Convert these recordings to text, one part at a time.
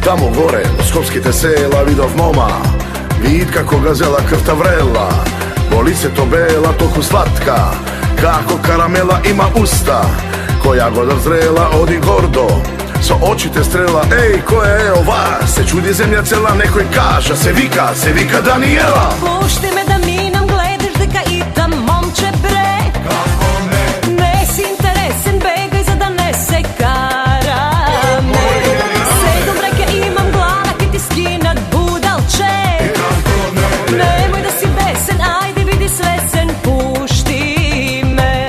Tamo gore, skopskite sela, vidov moma, vid kako gazela krta vrela. Boli se to bela, toliko slatka, kako karamela ima usta. Koja god zrela, odi gordo, so očite strela. Ej, ko je ova, se čudi zemlja cela, nekoj kaža, se vika Danijela. Pušti me da minam, gledaš deka itam, momče bre. Kako ne? Ne si interesen, begaj za da ne se karame. Sedom reke imam glanak i ti skinat budalče. Kako ne? Nemoj da si besen, ajde vidi svesen, pušti me.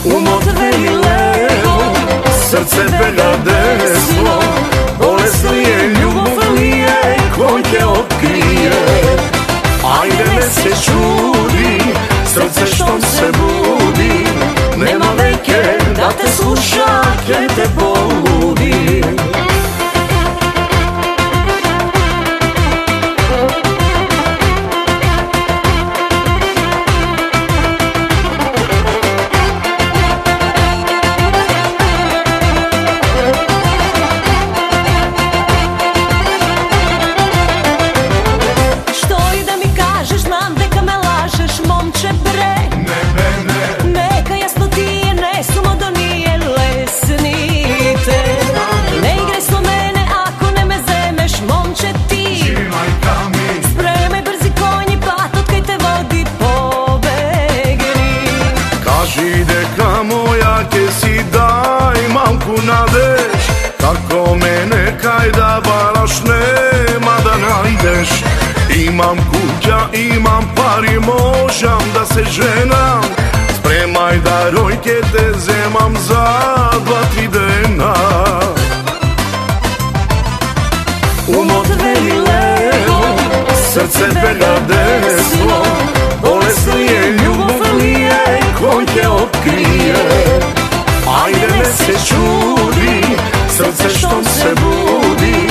U motveli levo, srce pega desno, bolesno je, ljubav nije, konjke otkrije. Ajde me se čudi, srce što se budi, nema veke da te sluša, ke te poludi. Neka jasno ti je, ne sumo do nije lesnite. Ne igraj so mene ako ne me zemeš, momče ti. Spremaj brzi konji, patot kaj te vodi, pobegni. Kaži deka moja, ke si daj mamku nadeš, kako me nekaj da baraš nema da najdeš. Imam kuća, imam pari, možam da se ženam, spremaj da rojke te zemam za 2-3 dena. U motveli levo, srce pega desno, bolesno je, ljubav nije, konjke otkrije. Ajde me se čudi, srce što se budi,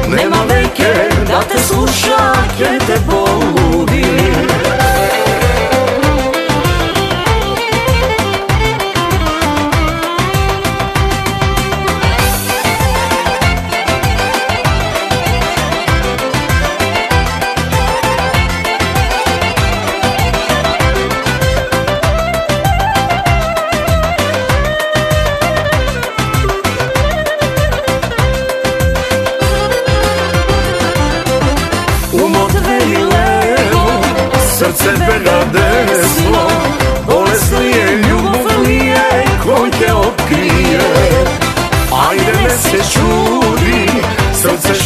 nema veke da te sluša, ke te poludi. Srce pega desno, bolesno je, ljubav nije, konjke otkrije. Ajde me se čudi, srce